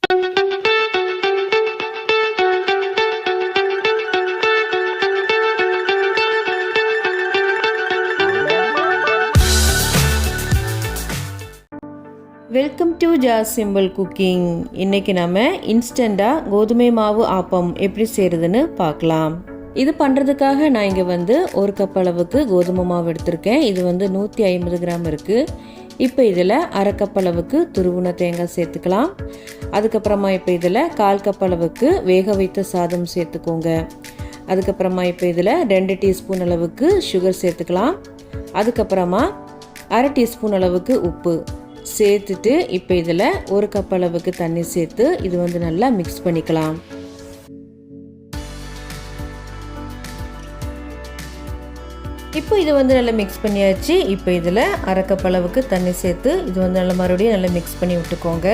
Welcome to Jas simple cooking. இன்றைக்கி நம்ம இன்ஸ்டண்ட்டாக கோதுமை மாவு ஆப்பம் எப்படி செய்கிறதுன்னு பார்க்கலாம். இது பண்ணுறதுக்காக நான் இங்கே ஒரு கப் அளவுக்கு கோதுமை மாவு எடுத்திருக்கேன். இது 150 கிராம் இருக்குது. இப்போ இதில் அரை கப் அளவுக்கு துருவுன தேங்காய் சேர்த்துக்கலாம். அதுக்கப்புறமா இப்போ இதில் 1/4 கப் அளவுக்கு வேக வைத்த சாதம் சேர்த்துக்கோங்க. அதுக்கப்புறமா இப்போ இதில் 2 டீஸ்பூன் அளவுக்கு சுகர் சேர்த்துக்கலாம். அதுக்கப்புறமா அரை டீஸ்பூன் அளவுக்கு உப்பு சேர்த்துட்டு இப்போ இதில் 1 கப் அளவுக்கு தண்ணி சேர்த்து இது நல்லா மிக்ஸ் பண்ணிக்கலாம். இப்போ இது நல்லா மிக்ஸ் பண்ணியாச்சு. இப்போ இதில் அரை கப் அளவுக்கு தண்ணி சேர்த்து இது நல்லா மறுபடியும் நல்லா மிக்ஸ் பண்ணி விட்டுக்கோங்க.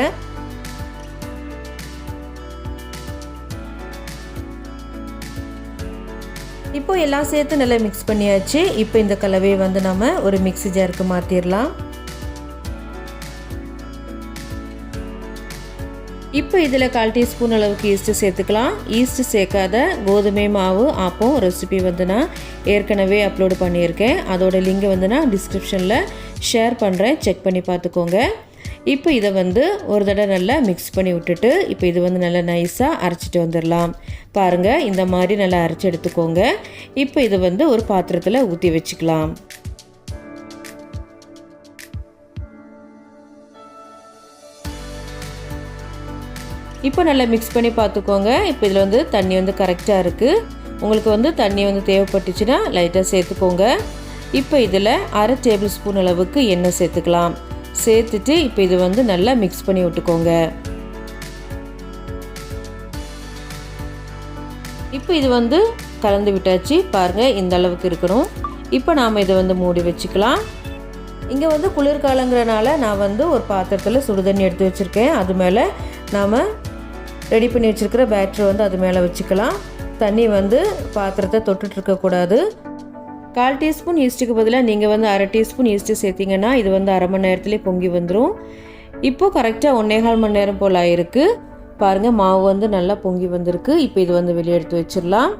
இப்போ எல்லாம் சேர்த்து நல்லா மிக்ஸ் பண்ணியாச்சு. இப்போ இந்த கலவையை நம்ம ஒரு மிக்ஸி ஜாருக்கு மாற்றிடலாம். இப்போ இதில் 1/4 டீஸ்பூன் அளவுக்கு ஈஸ்ட்டு சேர்த்துக்கலாம். ஈஸ்ட்டு சேர்க்காத கோதுமை மாவு ஆப்பம் ரெசிபி நான் ஏற்கனவே அப்லோடு பண்ணியிருக்கேன். அதோட லிங்கை நான் டிஸ்கிரிப்ஷனில் ஷேர் பண்ணுறேன், செக் பண்ணி பார்த்துக்கோங்க. இப்போ இதை ஒரு தடவை நல்லா மிக்ஸ் பண்ணி விட்டுட்டு இப்போ இது நல்லா நைஸாக அரைச்சிட்டு வந்துடலாம். பாருங்கள், இந்த மாதிரி நல்லா அரைச்சி எடுத்துக்கோங்க. இப்போ இதை ஒரு பாத்திரத்தில் ஊற்றி வச்சுக்கலாம். இப்போ நல்லா மிக்ஸ் பண்ணி பார்த்துக்கோங்க. இப்போ இதில் தண்ணி கரெக்டாக இருக்குது. உங்களுக்கு தண்ணி தேவைப்பட்டுச்சுன்னா லைட்டாக சேர்த்துக்கோங்க. இப்போ இதில் அரை டேபிள் ஸ்பூன் அளவுக்கு எண்ணெய் சேர்த்துக்கலாம். சேர்த்துட்டு இப்போ இது நல்லா மிக்ஸ் பண்ணி விட்டுக்கோங்க. இப்போ இது கலந்து விட்டாச்சு. பாருங்கள், இந்த அளவுக்கு இருக்கணும். இப்போ நாம் இதை மூடி வச்சுக்கலாம். இங்கே குளிர்காலங்கிறனால நான் ஒரு பாத்திரத்தில் சுடுதண்ணி எடுத்து வச்சுருக்கேன். அது மேலே நாம் ரெடி பண்ணி வச்சுருக்கிற பேட்டரை அது மேலே வச்சுக்கலாம். தண்ணி பாத்திரத்தை தொட்டுட்டு இருக்கக்கூடாது. 1/4 டீஸ்பூன் ஈஸ்ட்டுக்கு பதிலாக நீங்கள் அரை டீஸ்பூன் ஈஸ்ட்டு சேர்த்திங்கன்னா இது அரை மணி நேரத்துலேயே பொங்கி வந்துடும். இப்போது கரெக்டாக 1.25 மணி நேரம் போல் ஆயிருக்கு. பாருங்கள், மாவு நல்லா பொங்கி வந்திருக்கு. இப்போ இது வெளியே எடுத்து வச்சிடலாம்.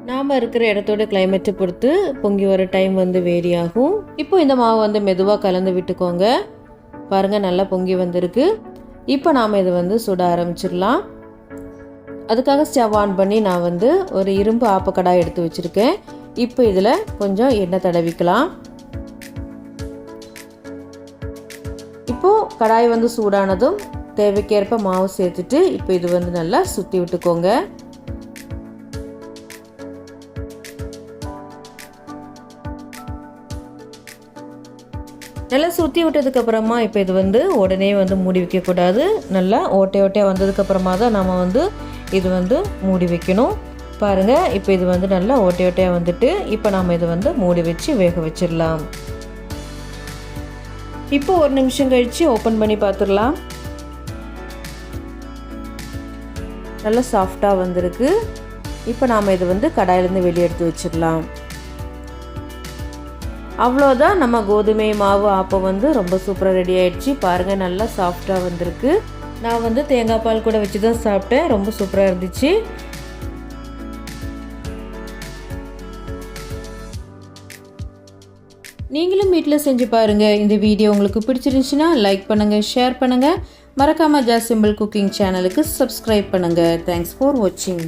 நாம் இருக்கிற இடத்தோட கிளைமேட்டை பொறுத்து பொங்கி வர டைம் வேரி ஆகும். இப்போ இந்த மாவு மெதுவாக கலந்து விட்டுக்கோங்க. பாருங்கள், நல்லா பொங்கி வந்திருக்கு. இப்போ நாம் இதை சுட ஆரம்பிச்சிடலாம். அதுக்காக ஸ்டவ் ஆன் பண்ணி நான் ஒரு இரும்பு ஆப்பக்கடாய் எடுத்து வச்சுருக்கேன். இப்போ இதில் கொஞ்சம் எண்ணெய் தடவிக்கலாம். இப்போது கடாய் சூடானதும் தேவைக்கேற்ப மாவு சேர்த்துட்டு இப்போ இது நல்லா சுற்றி விட்டுக்கோங்க. நல்லா சுற்றி விட்டதுக்கப்புறமா இப்போ இது உடனே மூடி வைக்கக்கூடாது. நல்லா ஓட்டையாக வந்ததுக்கப்புறமா தான் நம்ம இது மூடி வைக்கணும். பாருங்கள், இப்போ இது நல்லா ஓட்டையாக வந்துட்டு இப்போ நாம் இதை மூடி வச்சு வேக வச்சிடலாம். இப்போ 1 நிமிஷம் கழித்து ஓப்பன் பண்ணி பார்த்துடலாம். நல்லா சாஃப்டாக வந்திருக்கு. இப்போ நாம் இதை கடாயிலேருந்து வெளியே எடுத்து வச்சிடலாம். அவ்வளோதான், நம்ம கோதுமை மாவு ஆப்பம் ரொம்ப சூப்பராக ரெடி ஆகிடுச்சு. பாருங்கள், நல்லா சாஃப்டாக வந்திருக்கு. நான் தேங்காய் பால் கூட வச்சு தான் சாப்பிட்டேன். ரொம்ப சூப்பராக இருந்துச்சு. நீங்களும் வீட்டில் செஞ்சு பாருங்கள். இந்த வீடியோ உங்களுக்கு பிடிச்சிருந்துச்சுன்னா லைக் பண்ணுங்கள், ஷேர் பண்ணுங்கள். மறக்காமல் ஜாஸ் சிம்பிள் குக்கிங் சேனலுக்கு சப்ஸ்கிரைப் பண்ணுங்கள். தேங்க்ஸ் ஃபார் வாட்சிங்.